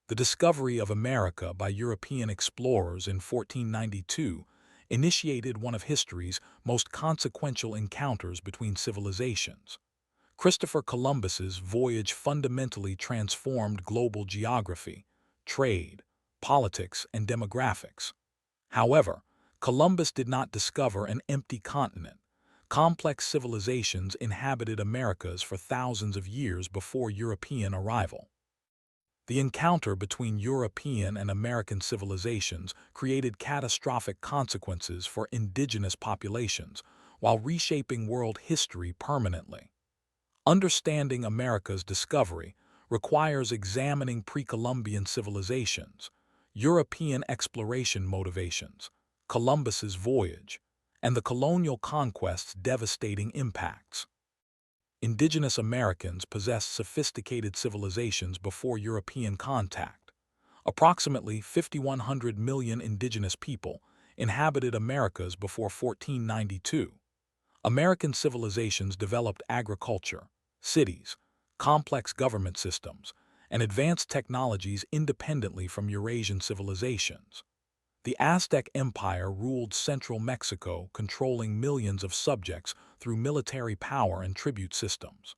The discovery of America by European explorers in 1492 initiated one of history's most consequential encounters between civilizations. Christopher Columbus's voyage fundamentally transformed global geography, trade, politics, and demographics. However, Columbus did not discover an empty continent. Complex civilizations inhabited Americas for thousands of years before European arrival. The encounter between European and American civilizations created catastrophic consequences for indigenous populations while reshaping world history permanently. Understanding America's discovery requires examining pre-Columbian civilizations, European exploration motivations, Columbus's voyage, and the colonial conquest's devastating impacts. Indigenous Americans possessed sophisticated civilizations before European contact. Approximately 5,100 million indigenous people inhabited Americas before 1492. American civilizations developed agriculture, cities, complex government systems, and advanced technologies independently from Eurasian civilizations. The Aztec Empire ruled central Mexico, controlling millions of subjects through military power and tribute systems.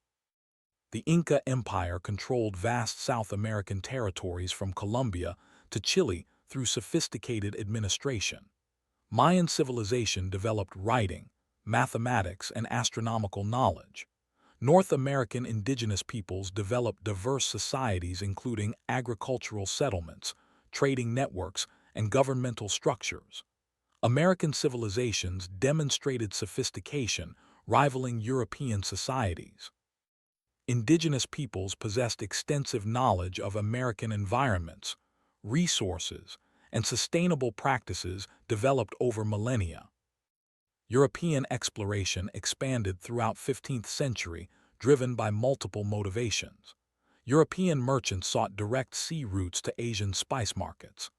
The Inca Empire controlled vast South American territories from Colombia to Chile through sophisticated administration. Mayan civilization developed writing, mathematics, and astronomical knowledge. North American indigenous peoples developed diverse societies including agricultural settlements, trading networks, and governmental structures. American civilizations demonstrated sophistication, rivaling European societies. Indigenous peoples possessed extensive knowledge of American environments, resources, and sustainable practices developed over millennia. European exploration expanded throughout 15th century, driven by multiple motivations. European merchants sought direct sea routes to Asian spice markets.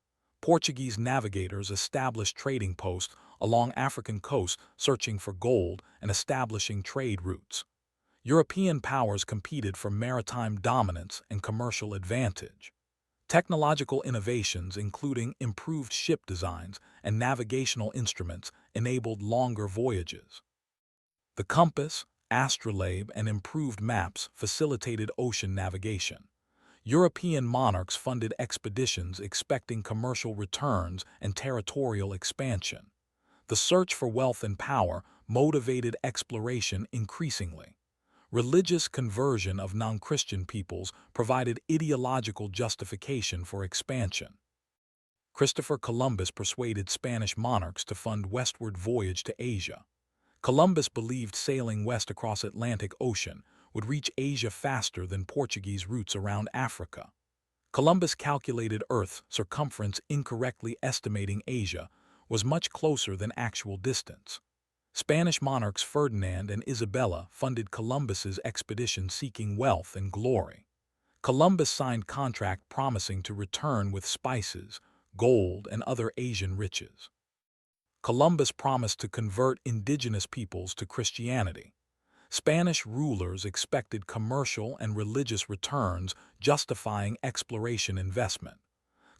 Portuguese navigators established trading posts along African coasts searching for gold and establishing trade routes. European powers competed for maritime dominance and commercial advantage. Technological innovations, including improved ship designs and navigational instruments, enabled longer voyages. The compass, astrolabe, and improved maps facilitated ocean navigation. European monarchs funded expeditions expecting commercial returns and territorial expansion. The search for wealth and power motivated exploration increasingly. Religious conversion of non-Christian peoples provided ideological justification for expansion. Christopher Columbus persuaded Spanish monarchs to fund westward voyage to Asia. Columbus believed sailing west across Atlantic Ocean would reach Asia faster than Portuguese routes around Africa. Columbus calculated Earth's circumference incorrectly, estimating Asia was much closer than actual distance. Spanish monarchs Ferdinand and Isabella funded Columbus's expedition seeking wealth and glory. Columbus signed contract promising to return with spices, gold, and other Asian riches. Columbus promised to convert indigenous peoples to Christianity. Spanish rulers expected commercial and religious returns, justifying exploration investment.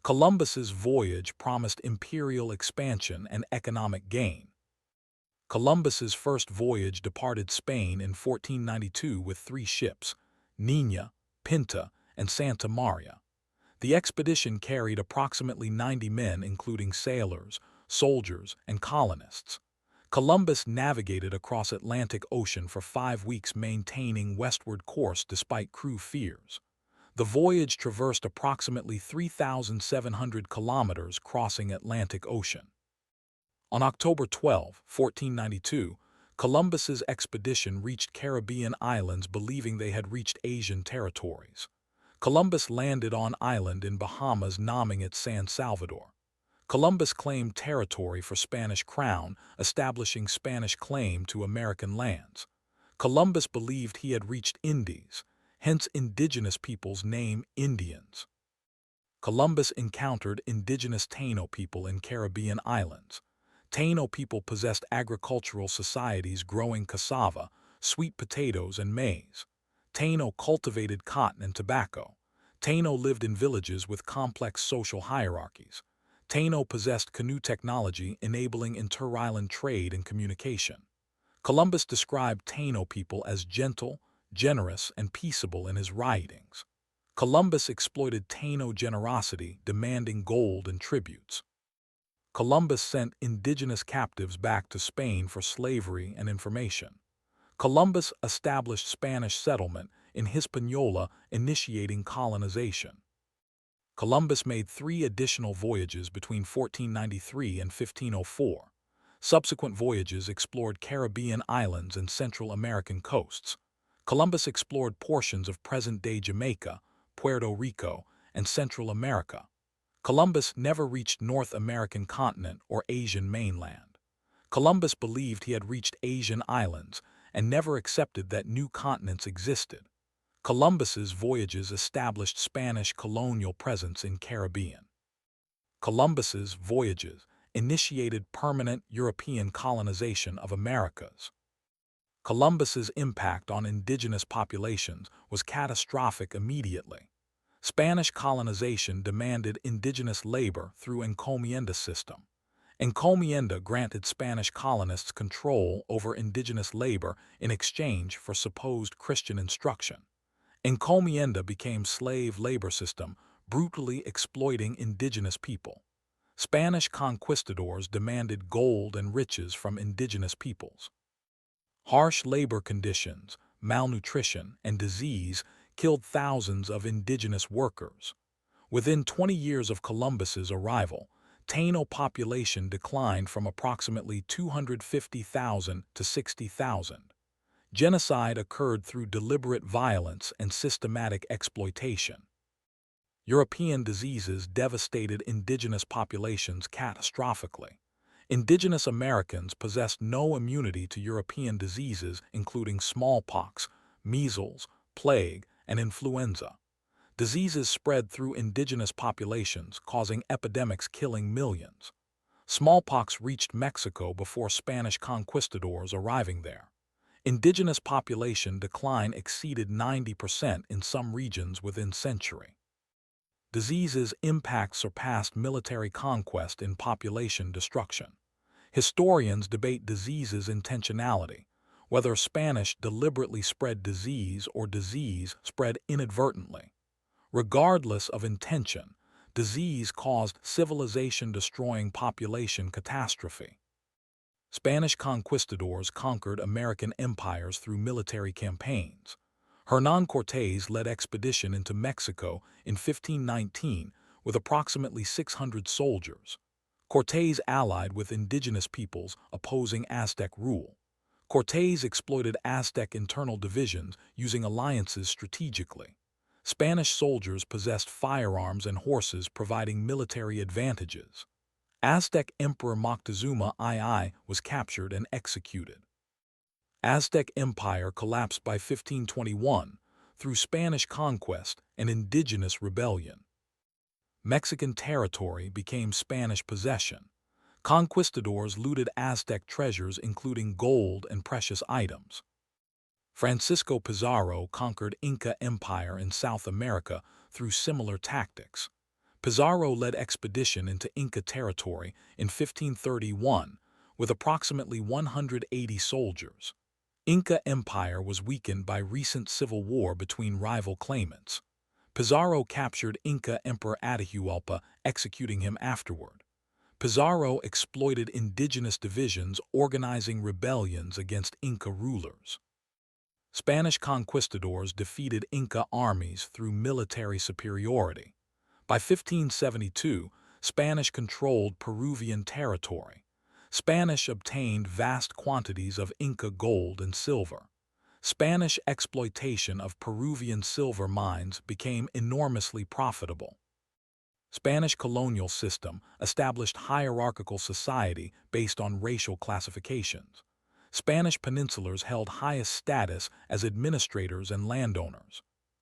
Columbus's voyage promised imperial expansion and economic gain. Columbus's first voyage departed Spain in 1492 with 3 ships, Nina, Pinta, and Santa Maria. The expedition carried approximately 90 men, including sailors, soldiers, and colonists. Columbus navigated across Atlantic Ocean for 5 weeks, maintaining westward course despite crew fears. The voyage traversed approximately 3,700 kilometers, crossing Atlantic Ocean. On October 12, 1492, Columbus's expedition reached Caribbean islands believing they had reached Asian territories. Columbus landed on island in Bahamas, naming it San Salvador. Columbus claimed territory for Spanish crown, establishing Spanish claim to American lands. Columbus believed he had reached Indies, hence indigenous peoples' name Indians. Columbus encountered indigenous Taino people in Caribbean islands. Taino people possessed agricultural societies growing cassava, sweet potatoes, and maize. Taino cultivated cotton and tobacco. Taino lived in villages with complex social hierarchies. Taino possessed canoe technology enabling inter-island trade and communication. Columbus described Taino people as gentle, generous, and peaceable in his writings. Columbus exploited Taino generosity, demanding gold and tributes. Columbus sent indigenous captives back to Spain for slavery and information. Columbus established Spanish settlement in Hispaniola, initiating colonization. Columbus made 3 additional voyages between 1493 and 1504. Subsequent voyages explored Caribbean islands and Central American coasts. Columbus explored portions of present-day Jamaica, Puerto Rico, and Central America. Columbus never reached North American continent or Asian mainland. Columbus believed he had reached Asian islands and never accepted that new continents existed. Columbus's voyages established Spanish colonial presence in Caribbean. Columbus's voyages initiated permanent European colonization of Americas. Columbus's impact on indigenous populations was catastrophic immediately. Spanish colonization demanded indigenous labor through encomienda system. Encomienda granted Spanish colonists control over indigenous labor in exchange for supposed Christian instruction. Encomienda became slave labor system, brutally exploiting indigenous people. Spanish conquistadors demanded gold and riches from indigenous peoples. Harsh labor conditions, malnutrition, and disease killed thousands of indigenous workers. Within 20 years of Columbus's arrival, Taino population declined from approximately 250,000 to 60,000. Genocide occurred through deliberate violence and systematic exploitation. European diseases devastated indigenous populations catastrophically. Indigenous Americans possessed no immunity to European diseases including smallpox, measles, plague, and influenza. Diseases spread through indigenous populations, causing epidemics killing millions. Smallpox reached Mexico before Spanish conquistadors arriving there. Indigenous population decline exceeded 90% in some regions within century. Diseases' impact surpassed military conquest in population destruction. Historians debate diseases' intentionality, whether Spanish deliberately spread disease or disease spread inadvertently. Regardless of intention, disease caused civilization-destroying population catastrophe. Spanish conquistadors conquered American empires through military campaigns. Hernán Cortés led expedition into Mexico in 1519 with approximately 600 soldiers. Cortés allied with indigenous peoples opposing Aztec rule. Cortés exploited Aztec internal divisions using alliances strategically. Spanish soldiers possessed firearms and horses providing military advantages. Aztec Emperor Moctezuma II was captured and executed. Aztec Empire collapsed by 1521 through Spanish conquest and indigenous rebellion. Mexican territory became Spanish possession. Conquistadors looted Aztec treasures including gold and precious items. Francisco Pizarro conquered Inca Empire in South America through similar tactics. Pizarro led expedition into Inca territory in 1531 with approximately 180 soldiers. Inca Empire was weakened by recent civil war between rival claimants. Pizarro captured Inca Emperor Atahualpa, executing him afterward. Pizarro exploited indigenous divisions, organizing rebellions against Inca rulers. Spanish conquistadors defeated Inca armies through military superiority. By 1572, Spanish controlled Peruvian territory. Spanish obtained vast quantities of Inca gold and silver. Spanish exploitation of Peruvian silver mines became enormously profitable. Spanish colonial system established hierarchical society based on racial classifications. Spanish peninsulars held highest status as administrators and landowners.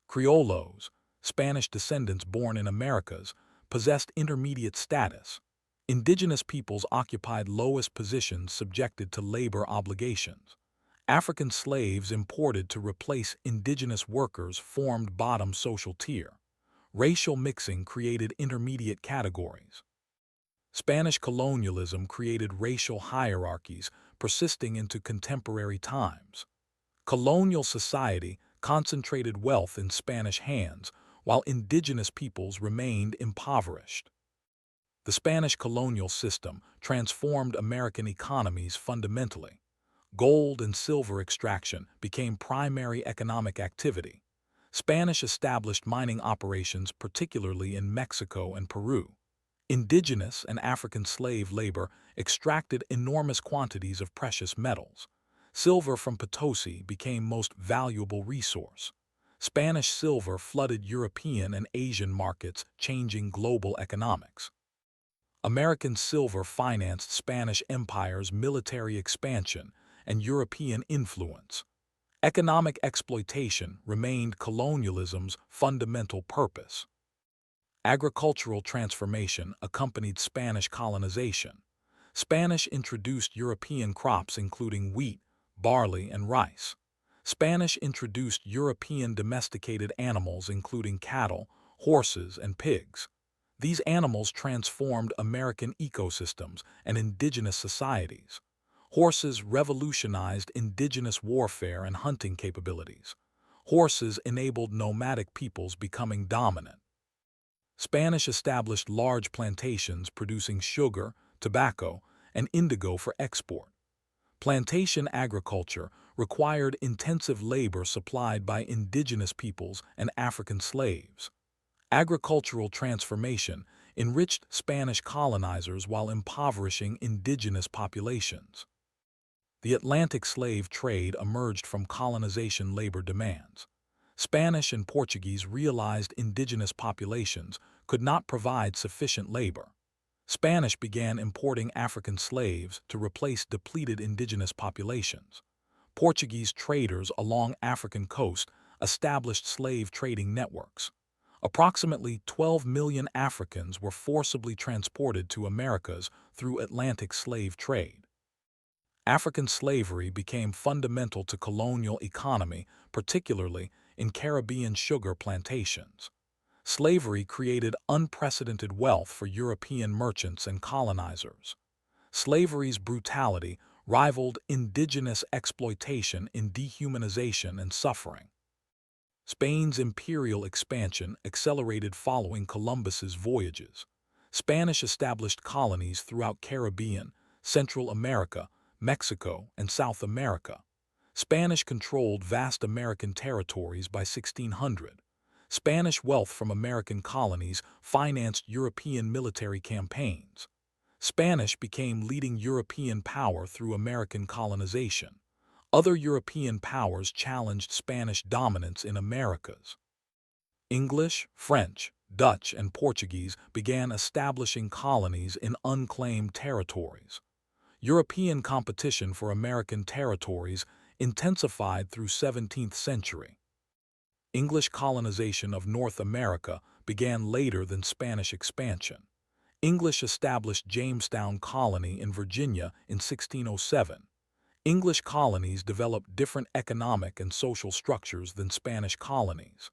Criollos, Spanish descendants born in Americas, possessed intermediate status. Indigenous peoples occupied lowest positions subjected to labor obligations. African slaves imported to replace indigenous workers formed bottom social tier. Racial mixing created intermediate categories. Spanish colonialism created racial hierarchies persisting into contemporary times. Colonial society concentrated wealth in Spanish hands, while indigenous peoples remained impoverished. The Spanish colonial system transformed American economies fundamentally. Gold and silver extraction became primary economic activity. Spanish established mining operations particularly in Mexico and Peru. Indigenous and African slave labor extracted enormous quantities of precious metals. Silver from Potosi became most valuable resource. Spanish silver flooded European and Asian markets, changing global economics. American silver financed Spanish Empire's military expansion and European influence. Economic exploitation remained colonialism's fundamental purpose. Agricultural transformation accompanied Spanish colonization. Spanish introduced European crops including wheat, barley, and rice. Spanish introduced European domesticated animals including cattle, horses, and pigs. These animals transformed American ecosystems and indigenous societies. Horses revolutionized indigenous warfare and hunting capabilities. Horses enabled nomadic peoples becoming dominant. Spanish established large plantations producing sugar, tobacco, and indigo for export. Plantation agriculture required intensive labor supplied by indigenous peoples and African slaves. Agricultural transformation enriched Spanish colonizers while impoverishing indigenous populations. The Atlantic slave trade emerged from colonization labor demands. Spanish and Portuguese realized indigenous populations could not provide sufficient labor. Spanish began importing African slaves to replace depleted indigenous populations. Portuguese traders along African coast established slave trading networks. Approximately 12 million Africans were forcibly transported to Americas through Atlantic slave trade. African slavery became fundamental to colonial economy, particularly in Caribbean sugar plantations. Slavery created unprecedented wealth for European merchants and colonizers. Slavery's brutality rivaled indigenous exploitation in dehumanization and suffering. Spain's imperial expansion accelerated following Columbus's voyages. Spanish established colonies throughout Caribbean, Central America, Mexico, and South America. Spanish controlled vast American territories by 1600. Spanish wealth from American colonies financed European military campaigns. Spanish became leading European power through American colonization. Other European powers challenged Spanish dominance in Americas. English, French, Dutch, and Portuguese began establishing colonies in unclaimed territories. European competition for American territories intensified through 17th century. English colonization of North America began later than Spanish expansion. English established Jamestown Colony in Virginia in 1607. English colonies developed different economic and social structures than Spanish colonies.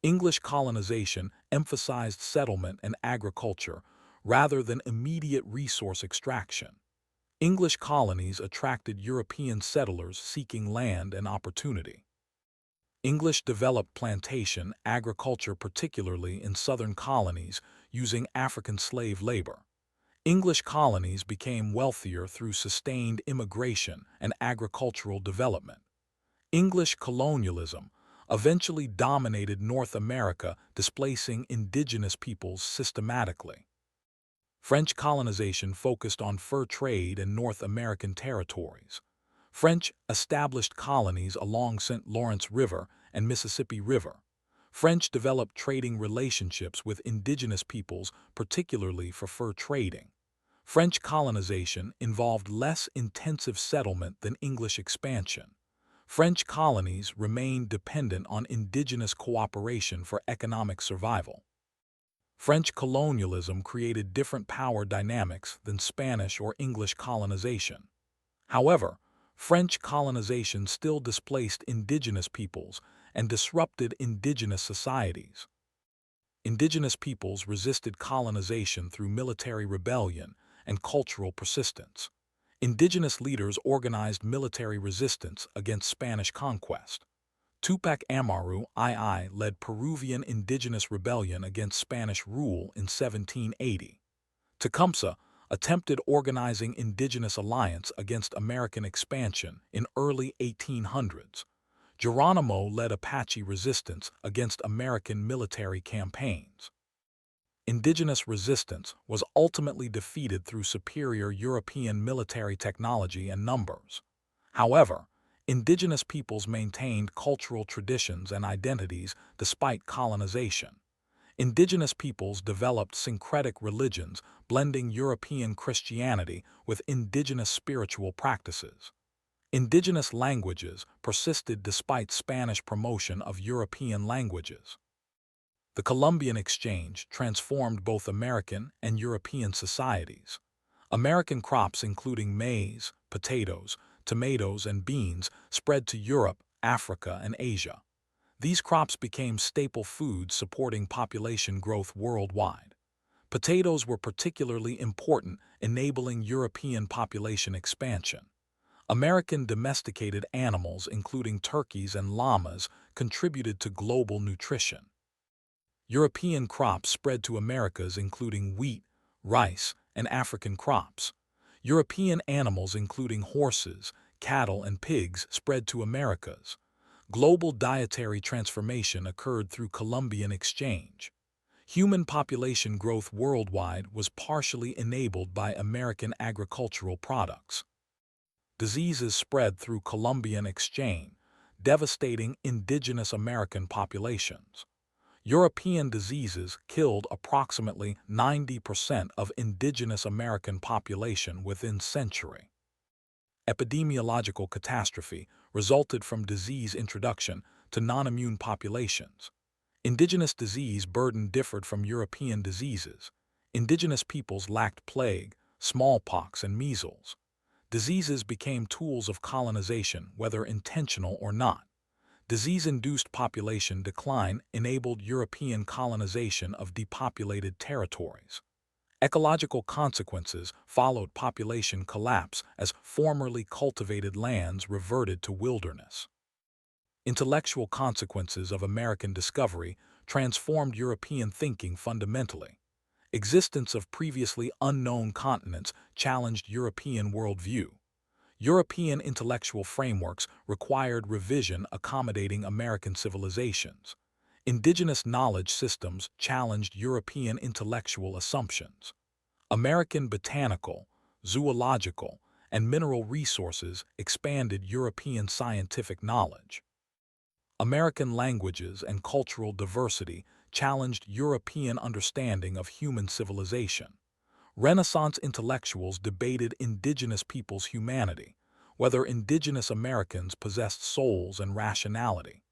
English colonization emphasized settlement and agriculture rather than immediate resource extraction. English colonies attracted European settlers seeking land and opportunity. English developed plantation agriculture particularly in southern colonies using African slave labor. English colonies became wealthier through sustained immigration and agricultural development. English colonialism eventually dominated North America, displacing indigenous peoples systematically. French colonization focused on fur trade in North American territories. French established colonies along St. Lawrence River and Mississippi River. French developed trading relationships with indigenous peoples, particularly for fur trading. French colonization involved less intensive settlement than English expansion. French colonies remained dependent on indigenous cooperation for economic survival. French colonialism created different power dynamics than Spanish or English colonization. However, French colonization still displaced indigenous peoples and disrupted indigenous societies. indigenous peoples resisted colonization through military rebellion and cultural persistence. Indigenous leaders organized military resistance against Spanish conquest. Tupac Amaru II led Peruvian indigenous rebellion against Spanish rule in 1780. Tecumseh attempted organizing indigenous alliance against American expansion in early 1800s. Geronimo led Apache resistance against American military campaigns. Indigenous resistance was ultimately defeated through superior European military technology and numbers. However, indigenous peoples maintained cultural traditions and identities despite colonization. Indigenous peoples developed syncretic religions, blending European Christianity with indigenous spiritual practices. Indigenous languages persisted despite Spanish promotion of European languages. The Columbian Exchange transformed both American and European societies. American crops including maize, potatoes, tomatoes, and beans spread to Europe, Africa, and Asia. These crops became staple foods supporting population growth worldwide. Potatoes were particularly important, enabling European population expansion. American domesticated animals, including turkeys and llamas, contributed to global nutrition. European crops spread to Americas, including wheat, rice, and African crops. European animals, including horses, cattle, and pigs, spread to Americas. Global dietary transformation occurred through Columbian exchange. Human population growth worldwide was partially enabled by American agricultural products. Diseases spread through Columbian exchange, devastating indigenous American populations. European diseases killed approximately 90% of indigenous American population within century. Epidemiological catastrophe resulted from disease introduction to non-immune populations. Indigenous disease burden differed from European diseases. Indigenous peoples lacked plague, smallpox, and measles. Diseases became tools of colonization, whether intentional or not. Disease-induced population decline enabled European colonization of depopulated territories. Ecological consequences followed population collapse as formerly cultivated lands reverted to wilderness. Intellectual consequences of American discovery transformed European thinking fundamentally. Existence of previously unknown continents challenged European worldview. European intellectual frameworks required revision accommodating American civilizations. Indigenous knowledge systems challenged European intellectual assumptions. American botanical, zoological, and mineral resources expanded European scientific knowledge. American languages and cultural diversity challenged European understanding of human civilization. Renaissance intellectuals debated indigenous peoples' humanity, whether indigenous Americans possessed souls and rationality.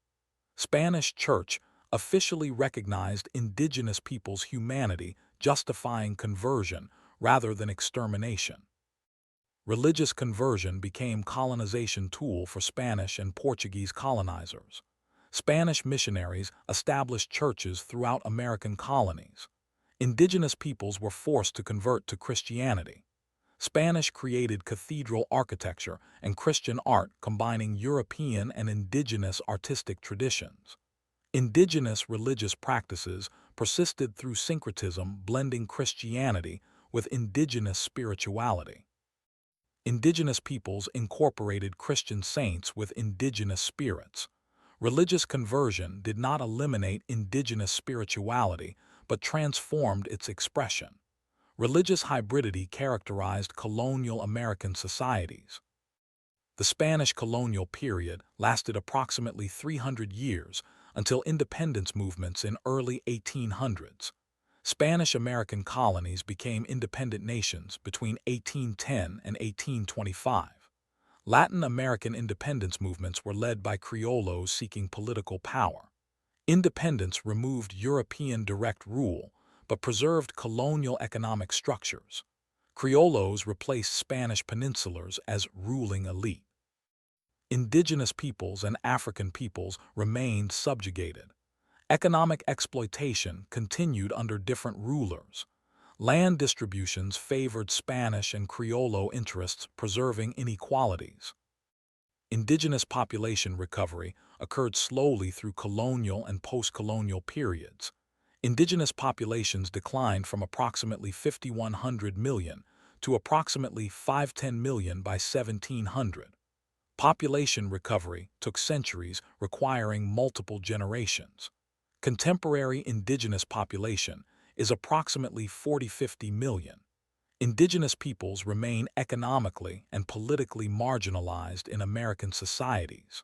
Spanish Church officially recognized indigenous peoples' humanity, justifying conversion rather than extermination. Religious conversion became colonization tool for Spanish and Portuguese colonizers. Spanish missionaries established churches throughout American colonies. Indigenous peoples were forced to convert to Christianity. Spanish created cathedral architecture and Christian art combining European and indigenous artistic traditions. Indigenous religious practices persisted through syncretism, blending Christianity with indigenous spirituality. Indigenous peoples incorporated Christian saints with indigenous spirits. Religious conversion did not eliminate indigenous spirituality, but transformed its expression. Religious hybridity characterized colonial American societies. The Spanish colonial period lasted approximately 300 years until independence movements in early 1800s. Spanish-American colonies became independent nations between 1810 and 1825. Latin American independence movements were led by criollos seeking political power. Independence removed European direct rule, but preserved colonial economic structures. Criollos replaced Spanish peninsulars as ruling elite. Indigenous peoples and African peoples remained subjugated. Economic exploitation continued under different rulers. Land distributions favored Spanish and Criollo interests, preserving inequalities. Indigenous population recovery occurred slowly through colonial and post-colonial periods. Indigenous populations declined from approximately 5,100 million to approximately 510 million by 1700. Population recovery took centuries, requiring multiple generations. Contemporary indigenous population is approximately 40-50 million. Indigenous peoples remain economically and politically marginalized in American societies.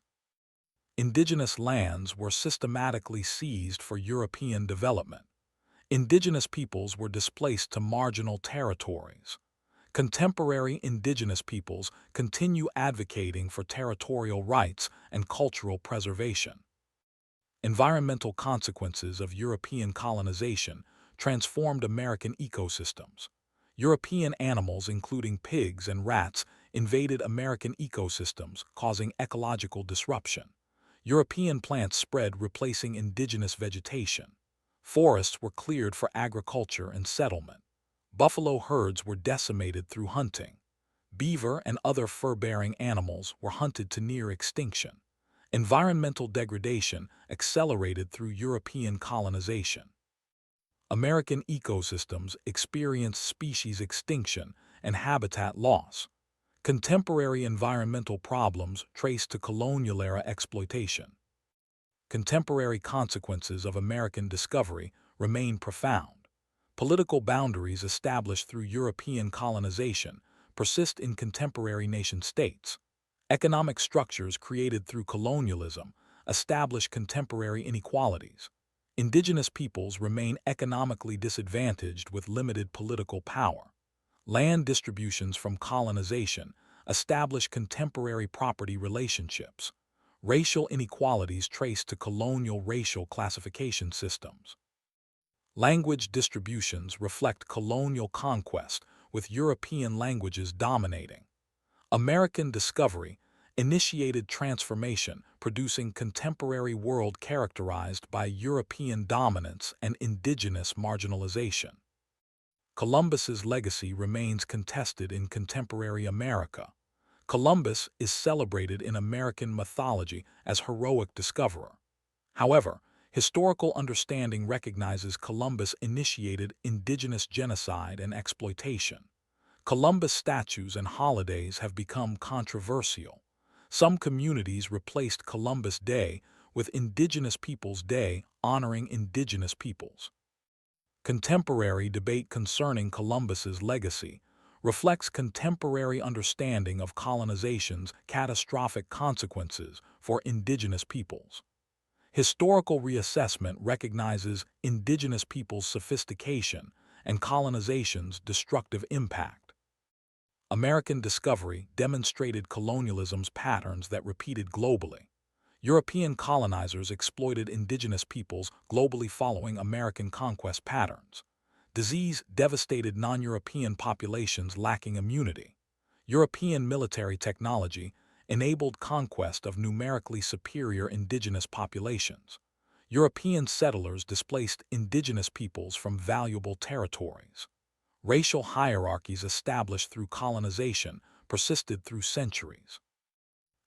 Indigenous lands were systematically seized for European development. Indigenous peoples were displaced to marginal territories. Contemporary indigenous peoples continue advocating for territorial rights and cultural preservation. Environmental consequences of European colonization transformed American ecosystems. European animals, including pigs and rats, invaded American ecosystems, causing ecological disruption. European plants spread, replacing indigenous vegetation. Forests were cleared for agriculture and settlement. Buffalo herds were decimated through hunting. Beaver and other fur-bearing animals were hunted to near extinction. Environmental degradation accelerated through European colonization. American ecosystems experienced species extinction and habitat loss. Contemporary environmental problems traced to colonial-era exploitation. Contemporary consequences of American discovery remain profound. Political boundaries established through European colonization persist in contemporary nation-states. Economic structures created through colonialism establish contemporary inequalities. Indigenous peoples remain economically disadvantaged with limited political power. Land distributions from colonization establish contemporary property relationships. Racial inequalities traced to colonial racial classification systems. Language distributions reflect colonial conquest, with European languages dominating. American discovery initiated transformation, producing contemporary world characterized by European dominance and indigenous marginalization. Columbus's legacy remains contested in contemporary America. Columbus is celebrated in American mythology as heroic discoverer. However, historical understanding recognizes Columbus initiated indigenous genocide and exploitation. Columbus statues and holidays have become controversial. Some communities replaced Columbus Day with Indigenous Peoples Day, honoring indigenous peoples. Contemporary debate concerning Columbus's legacy reflects contemporary understanding of colonization's catastrophic consequences for indigenous peoples. Historical reassessment recognizes indigenous peoples' sophistication and colonization's destructive impact. American discovery demonstrated colonialism's patterns that repeated globally. European colonizers exploited indigenous peoples globally following American conquest patterns. Disease devastated non-European populations lacking immunity. European military technology enabled conquest of numerically superior indigenous populations. European settlers displaced indigenous peoples from valuable territories. Racial hierarchies established through colonization persisted through centuries.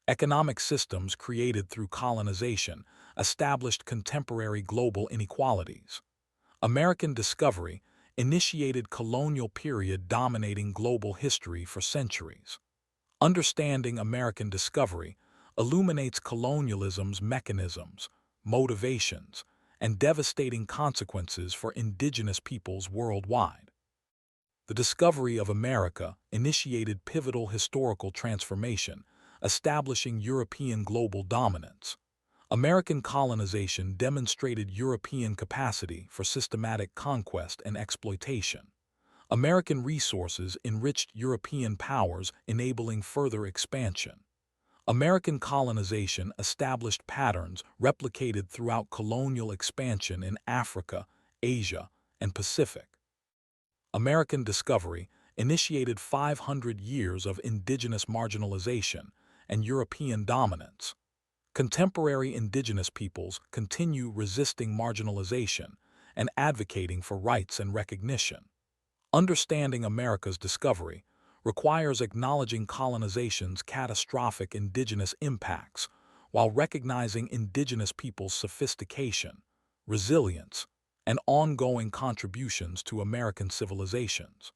Economic systems created through colonization established contemporary global inequalities. American discovery initiated colonial period dominating global history for centuries. Understanding American discovery illuminates colonialism's mechanisms, motivations, and devastating consequences for indigenous peoples worldwide. The discovery of America initiated pivotal historical transformation, establishing European global dominance. American colonization demonstrated European capacity for systematic conquest and exploitation. American resources enriched European powers, enabling further expansion. American colonization established patterns replicated throughout colonial expansion in Africa, Asia, and Pacific. American discovery initiated 500 years of indigenous marginalization and European dominance. Contemporary indigenous peoples continue resisting marginalization and advocating for rights and recognition. Understanding America's discovery requires acknowledging colonization's catastrophic indigenous impacts while recognizing indigenous peoples' sophistication, resilience, and ongoing contributions to American civilizations.